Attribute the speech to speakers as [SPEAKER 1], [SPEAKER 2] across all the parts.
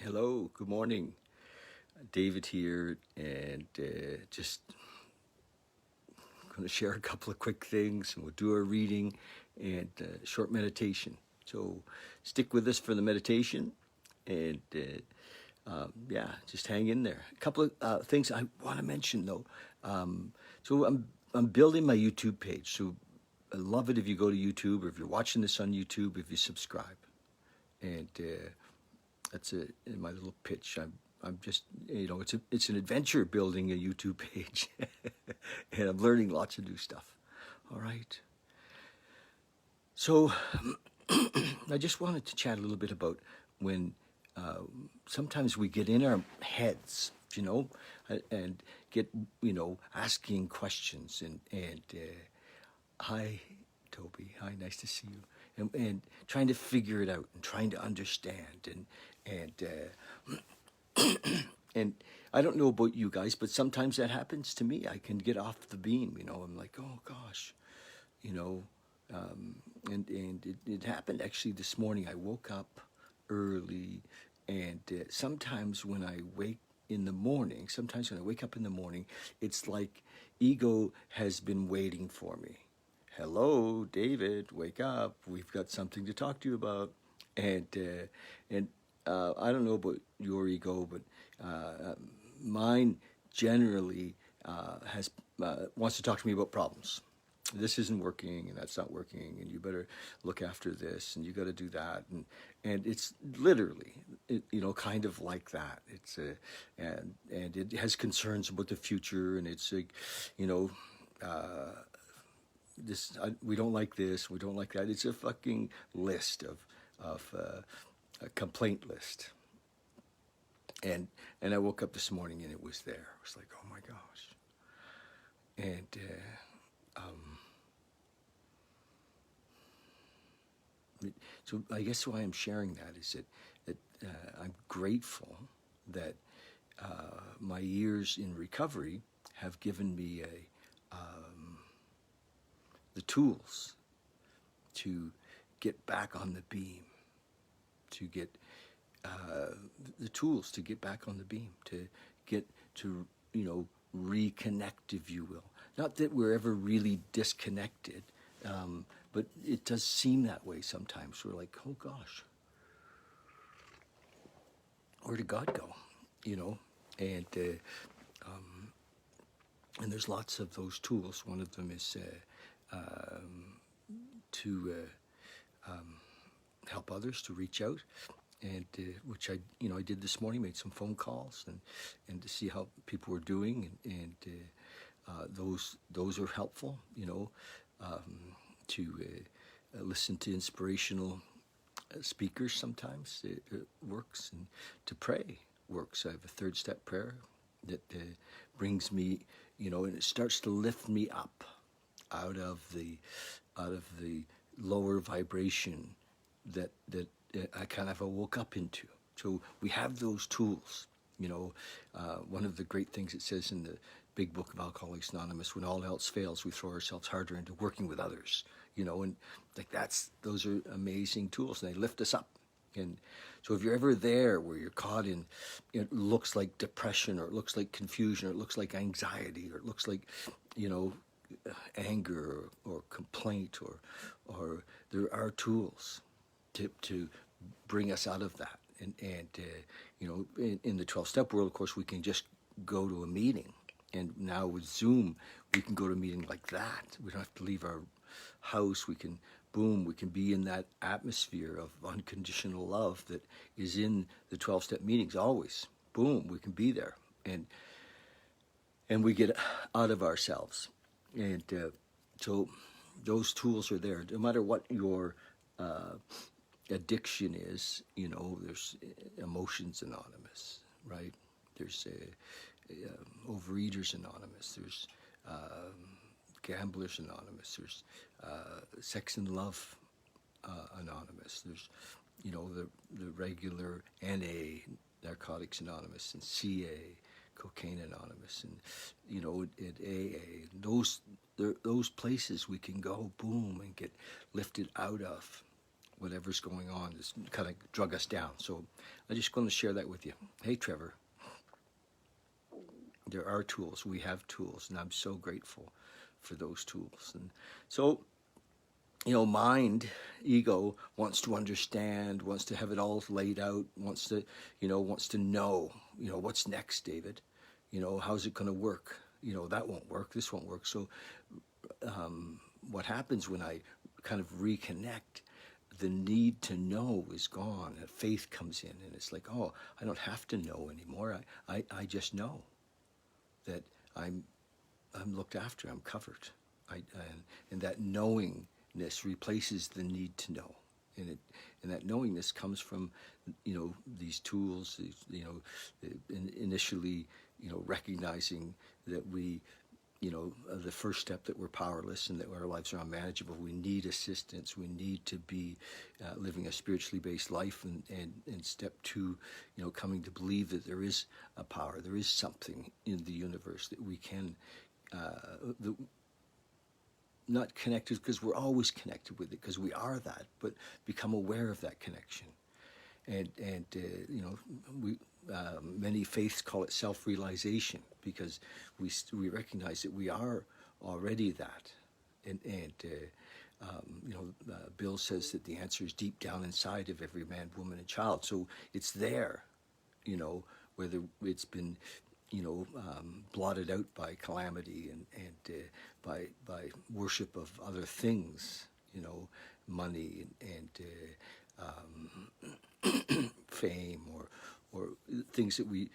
[SPEAKER 1] Hello, good morning. David here, and just going to share a couple of quick things, and we'll do our reading and short meditation. So stick with us for the meditation, and just hang in there. A couple of things I want to mention though. So I'm building my YouTube page. So I love it if you go to YouTube, or if you're watching this on YouTube, if you subscribe, and that's my little pitch. I'm just, it's an adventure building a YouTube page, and I'm learning lots of new stuff. All right. So I just wanted to chat a little bit about when sometimes we get in our heads, and get, asking questions and hi, Toby. Hi, nice to see you. And trying to figure it out and trying to understand and and I don't know about you guys, but sometimes that happens to me. I can get off the beam, I'm like, oh gosh, and it happened actually this morning. I woke up early, and sometimes when I wake up in the morning, it's like ego has been waiting for me. Hello, David, wake up. We've got something to talk to you about. And I don't know about your ego, but mine generally wants to talk to me about problems. This isn't working, and that's not working, and you better look after this, and you got to do that, and it's literally, kind of like that. It's and it has concerns about the future, and it's like, we don't like this, we don't like that. It's a fucking list of a complaint list. And I woke up this morning and it was there. I was like, oh my gosh. And so I guess why I'm sharing that is that I'm grateful that my years in recovery have given me the tools to get back on the beam, to get the tools to get back on the beam, to get to, reconnect, if you will. Not that we're ever really disconnected, but it does seem that way sometimes. We're like, oh gosh, where did God go? And there's lots of those tools. One of them is to help others, to reach out, and which I did this morning. Made some phone calls and to see how people were doing, and those are helpful. To listen to inspirational speakers sometimes it works, and to pray works. I have a third step prayer that brings me, and it starts to lift me up out of the lower vibration that I kind of woke up into. So we have those tools. One of the great things it says in the big book of Alcoholics Anonymous, when all else fails, we throw ourselves harder into working with others. And like those are amazing tools, and they lift us up. And so if you're ever there where you're caught in, it looks like depression, or it looks like confusion, or it looks like anxiety, or it looks like, anger or complaint, or there are tools to bring us out of that. And in the 12-step world, of course, we can just go to a meeting. And now with Zoom, we can go to a meeting like that. We don't have to leave our house. We can be in that atmosphere of unconditional love that is in the 12-step meetings always. Boom, we can be there. And we get out of ourselves. And so those tools are there. No matter what your addiction is, there's Emotions Anonymous, right? There's Overeaters Anonymous. There's Gamblers Anonymous. There's Sex and Love Anonymous. There's, the regular NA, Narcotics Anonymous, and CA, Cocaine Anonymous, and at AA. Those places we can go, boom, and get lifted out of. whatever's going on is kind of drug us down. So I'm just going to share that with you. Hey, Trevor, there are tools. We have tools, and I'm so grateful for those tools. And so, mind, ego wants to understand, wants to have it all laid out, wants to know, what's next, David? How's it going to work? That won't work. This won't work. So what happens when I kind of reconnect, the need to know is gone. Faith comes in, and it's like, oh, I don't have to know anymore. I just know that I'm looked after. I'm covered. And that knowingness replaces the need to know. And that knowingness comes from, these tools. Initially, recognizing that we, the first step, that we're powerless and that our lives are unmanageable. We need assistance. We need to be living a spiritually based life. And step two, coming to believe that there is a power, there is something in the universe that we can, not connected because we're always connected with it, because we are that, but become aware of that connection. And we many faiths call it self-realization, because we recognize that we are already that. Bill says that the answer is deep down inside of every man, woman, and child. So it's there, whether it's been blotted out by calamity and by worship of other things, money and fame or things that we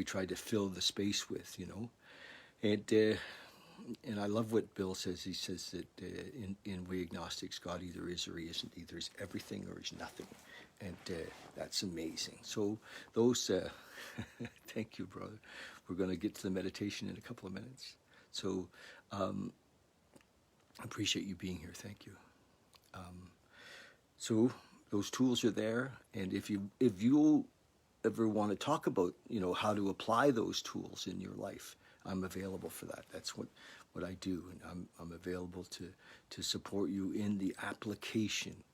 [SPEAKER 1] try to fill the space with, and I love what Bill says. He says that in we agnostics, God either is or he isn't. Either is everything or he's nothing, and that's amazing. So those, thank you, brother. We're going to get to the meditation in a couple of minutes. So I appreciate you being here. Thank you. So those tools are there, and if you ever want to talk about how to apply those tools in your life, I'm available for that. That's what I do, and I'm available to support you in the application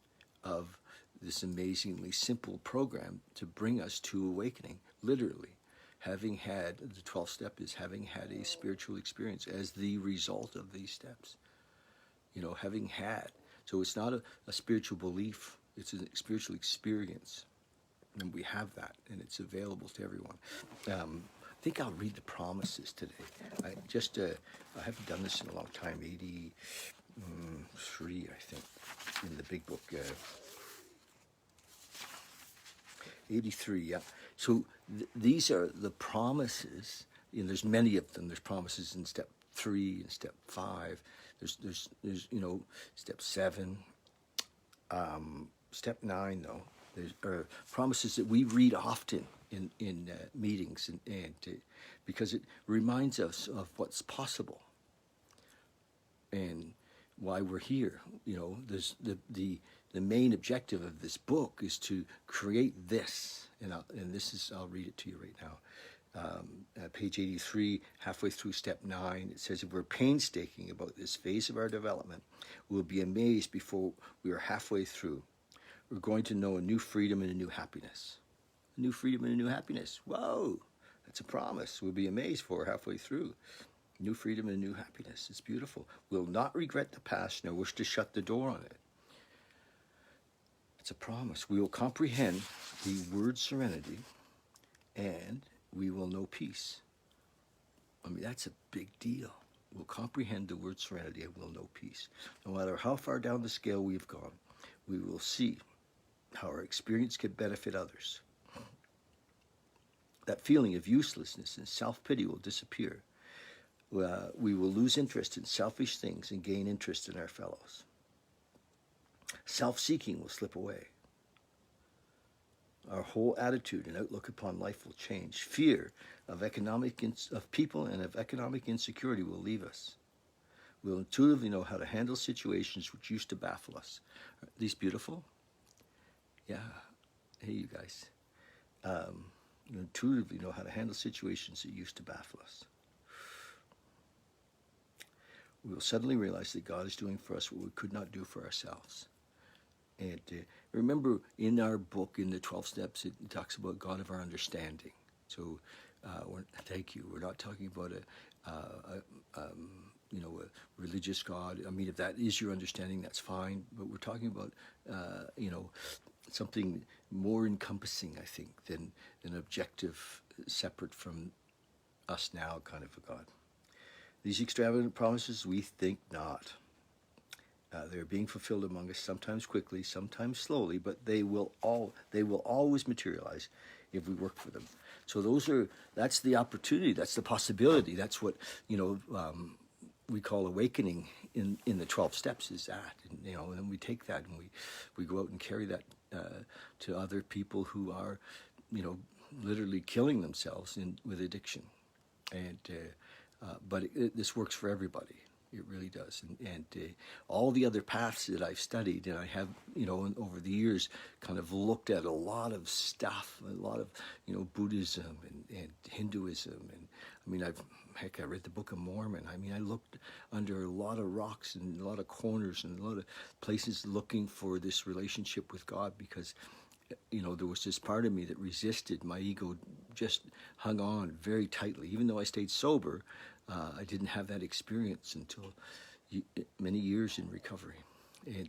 [SPEAKER 1] of this amazingly simple program to bring us to awakening. Literally, having had the 12th step is having had a spiritual experience as the result of these steps. Having had. So it's not a spiritual belief, it's a spiritual experience. And we have that, and it's available to everyone. I think I'll read the promises today. I haven't done this in a long time. 83, I think, in the big book. 83, yeah. So these are the promises. There's many of them. There's promises in step 3 and step 5. There's step 7, step 9 though. There are promises that we read often in meetings, and because it reminds us of what's possible and why we're here. There's the main objective of this book is to create this, and this is, I'll read it to you right now. Page 83, halfway through step 9, it says, if we're painstaking about this phase of our development, we'll be amazed before we are halfway through. We're going to know a new freedom and a new happiness. A new freedom and a new happiness. Whoa, that's a promise. We'll be amazed before we're halfway through. New freedom and new happiness. It's beautiful. We'll not regret the past nor wish to shut the door on it. It's a promise. We will comprehend the word serenity, and we will know peace. I mean, that's a big deal. We'll comprehend the word serenity and we'll know peace. No matter how far down the scale we've gone, we will see how our experience can benefit others. That feeling of uselessness and self-pity will disappear. We will lose interest in selfish things and gain interest in our fellows. Self-seeking will slip away. Our whole attitude and outlook upon life will change. Fear of people and of economic insecurity will leave us. We'll intuitively know how to handle situations which used to baffle us. Are these beautiful? Yeah. Hey, you guys. You'll intuitively know how to handle situations that used to baffle us. We will suddenly realize that God is doing for us what we could not do for ourselves. And remember, in our book, in the 12 Steps, it talks about God of our understanding. So, thank you. We're not talking about a religious God. I mean, if that is your understanding, that's fine. But we're talking about, something more encompassing, I think, than an objective, separate from us now kind of a God. These extravagant promises, we think not. They're being fulfilled among us, sometimes quickly, sometimes slowly, but they will always materialize if we work for them. So that's the opportunity, that's the possibility, that's what we call awakening in the 12 steps is that, and then we take that and we go out and carry that to other people who are, literally killing themselves with addiction, and but this works for everybody. It really does. And all the other paths that I've studied, and I have, over the years, kind of looked at a lot of stuff, a lot of, Buddhism and Hinduism. And I mean, I read the Book of Mormon. I mean, I looked under a lot of rocks and a lot of corners and a lot of places looking for this relationship with God because, there was this part of me that resisted. My ego just hung on very tightly. Even though I stayed sober, I didn't have that experience until many years in recovery. And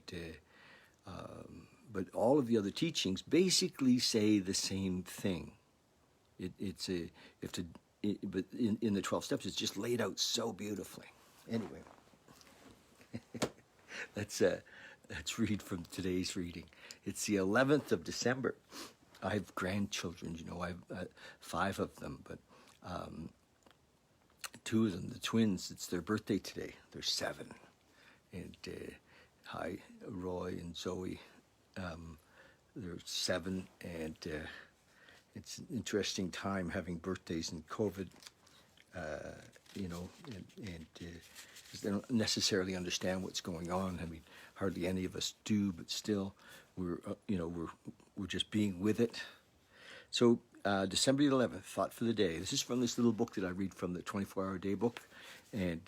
[SPEAKER 1] but all of the other teachings basically say the same thing. But in the 12 steps, it's just laid out so beautifully. Anyway, let's read from today's reading. It's the 11th of December. I have grandchildren, I have 5 of them, but 2 of them, the twins, it's their birthday today. They're 7. And hi, Roy and Zoe. They're 7, and it's an interesting time having birthdays in COVID, and they don't necessarily understand what's going on. I mean, hardly any of us do, but still, we're just being with it. So, December 11th, thought for the day. This is from this little book that I read from, the 24-Hour Day book, and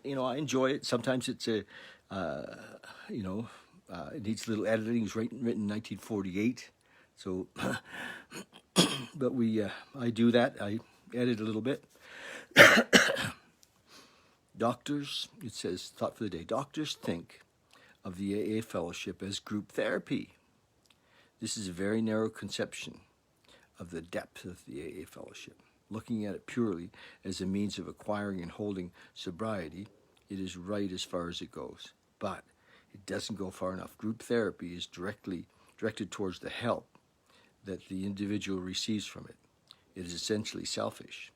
[SPEAKER 1] I enjoy it. Sometimes it's it needs a little editing. It was written in 1948, so but I do that. I edit a little bit. Doctors, it says, thought for the day. Doctors think of the AA fellowship as group therapy. This is a very narrow conception of the depth of the AA fellowship. Looking at it purely as a means of acquiring and holding sobriety, it is right as far as it goes. But it doesn't go far enough. Group therapy is directed towards the help that the individual receives from it. It is essentially selfish.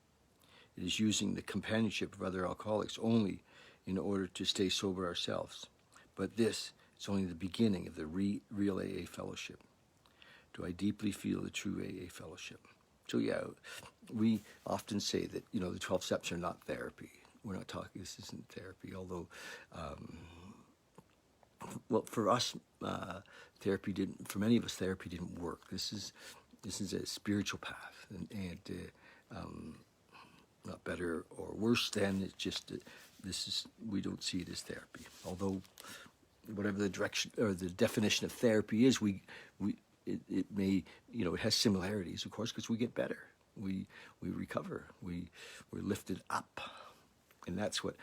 [SPEAKER 1] It is using the companionship of other alcoholics only in order to stay sober ourselves. But this is only the beginning of the real AA fellowship. Do I deeply feel the true AA fellowship? So yeah, we often say that, the 12 steps are not therapy. We're not talking, this isn't therapy, although, for us, for many of us, therapy didn't work. This is a spiritual path, and not better or worse than, it's just, we don't see it as therapy. Although, whatever the direction or the definition of therapy is, it may, it has similarities, of course, because we get better. We recover. We're lifted up. And that's what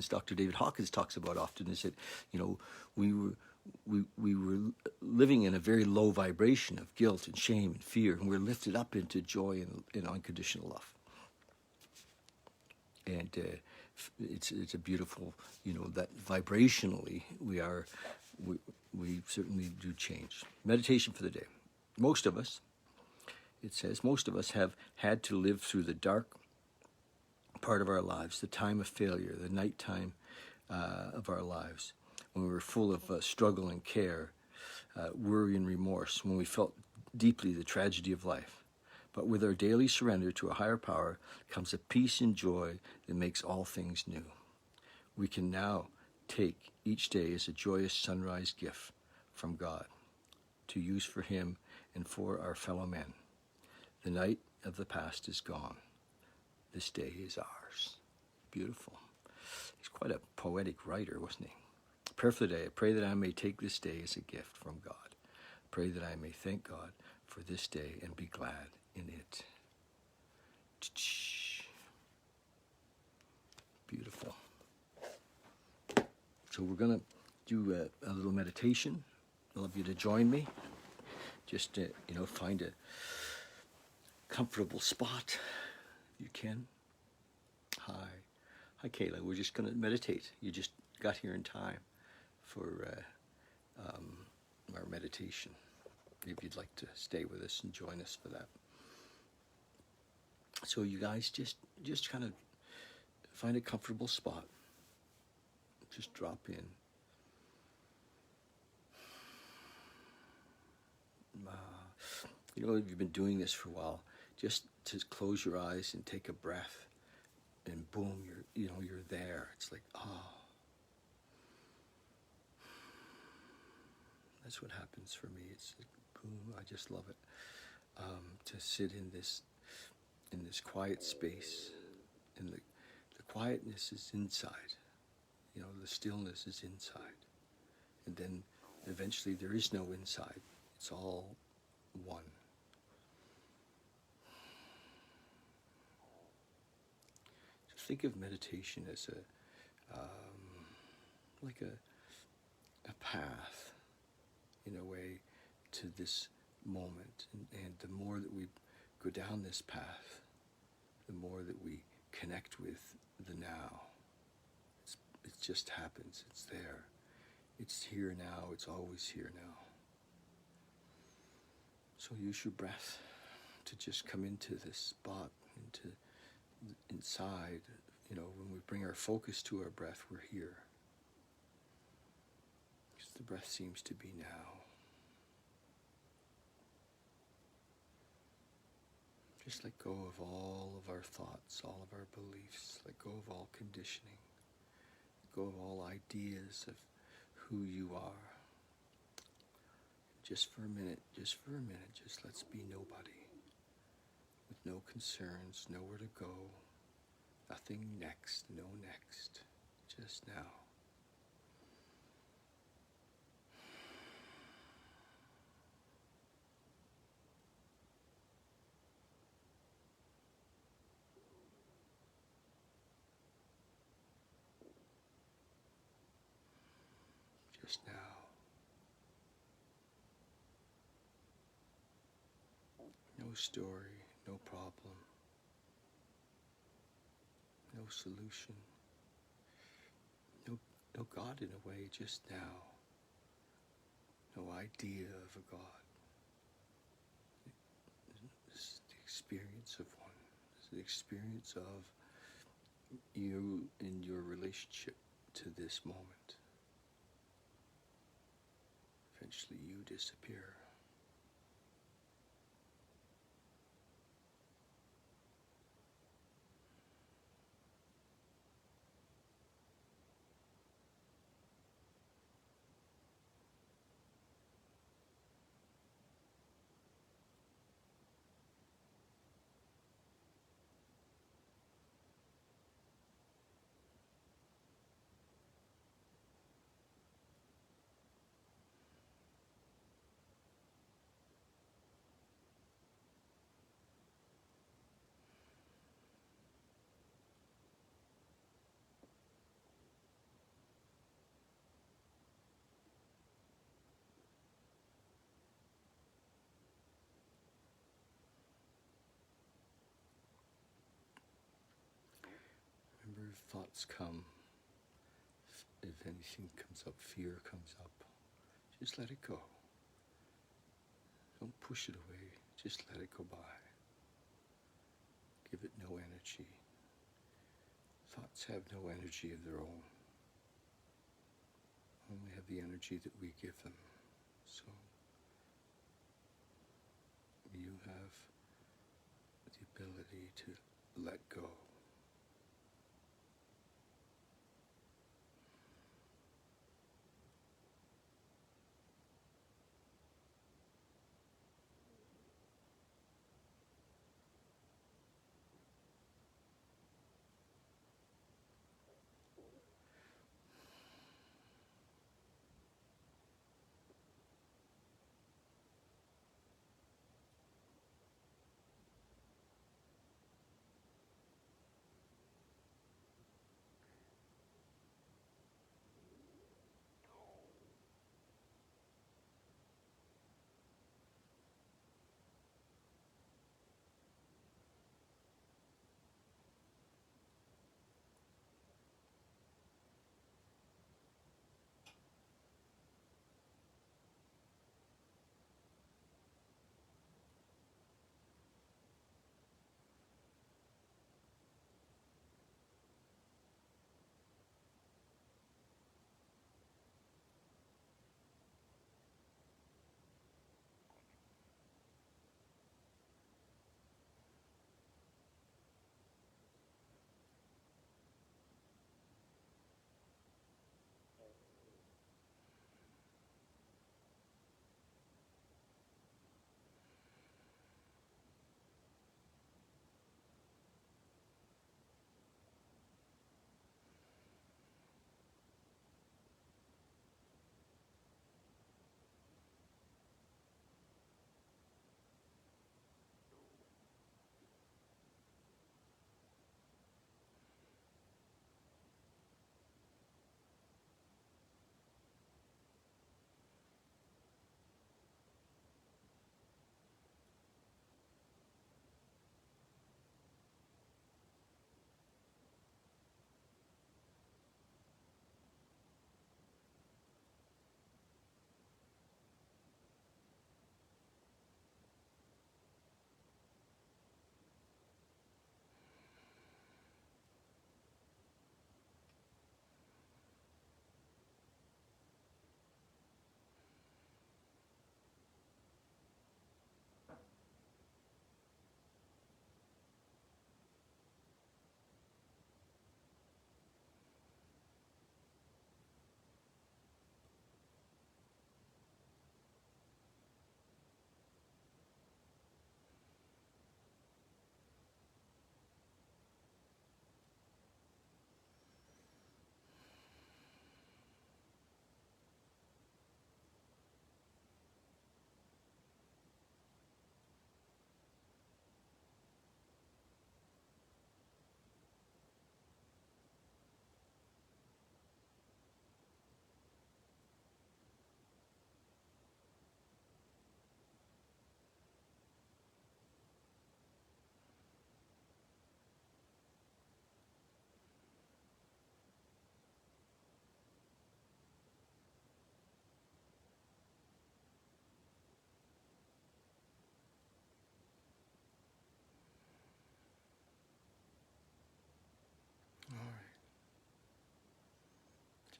[SPEAKER 1] Dr. David Hawkins talks about often, is that, we were living in a very low vibration of guilt and shame and fear, and we're lifted up into joy and unconditional love. And it's a beautiful, that vibrationally we certainly do change. Meditation for the day. Most of us have had to live through the dark part of our lives, the time of failure, the nighttime of our lives, when we were full of struggle and care, worry and remorse, when we felt deeply the tragedy of life. But with our daily surrender to a higher power comes a peace and joy that makes all things new. We can now take each day as a joyous sunrise gift from God to use for Him and for our fellow men. The night of the past is gone. This day is ours. Beautiful. He's quite a poetic writer, wasn't he? Prayer for the day. I pray that I may take this day as a gift from God. Pray that I may thank God for this day and be glad in it. Beautiful. So we're going to do a little meditation. I'd love you to join me. Just to, find a comfortable spot if you can. Hi, Kayla. We're just going to meditate. You just got here in time for our meditation. If you'd like to stay with us and join us for that. So you guys just kind of find a comfortable spot. Just drop in. If you've been doing this for a while, just to close your eyes and take a breath, and boom, you're there. It's like, that's what happens for me. It's like, boom, I just love it. To sit in this quiet space, and the quietness is inside. The stillness is inside, and then eventually there is no inside. It's all one. Think of meditation as like a path, in a way, to this moment. And the more that we go down this path, the more that we connect with the now. It just happens. It's there. It's here now. It's always here now. So use your breath to just come into this spot, inside. When we bring our focus to our breath, we're here. Because the breath seems to be now. Just let go of all of our thoughts, all of our beliefs. Let go of all conditioning. Let go of all ideas of who you are. Just for a minute, just let's be nobody. With no concerns, nowhere to go. Nothing next, no next. Just now. Just now. No story, no problem. No solution. No God in a way, just now. No idea of a God. This is the experience of one. This is the experience of you in your relationship to this moment. Eventually you disappear. Remember, if thoughts come, if anything comes up, fear comes up, just let it go. Don't push it away, just let it go by. Give it no energy. Thoughts have no energy of their own. Only have the energy that we give them. So you have the ability to let go.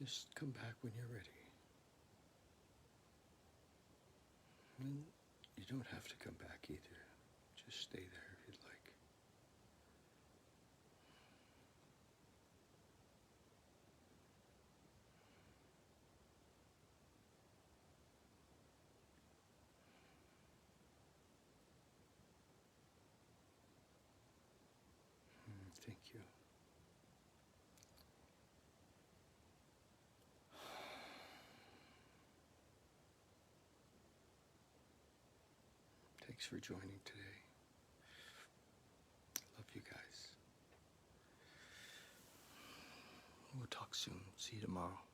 [SPEAKER 1] Just come back when you're ready. And you don't have to come back either. Just stay there if you'd like. Thank you. Thanks for joining today. Love you guys. We'll talk soon. See you tomorrow.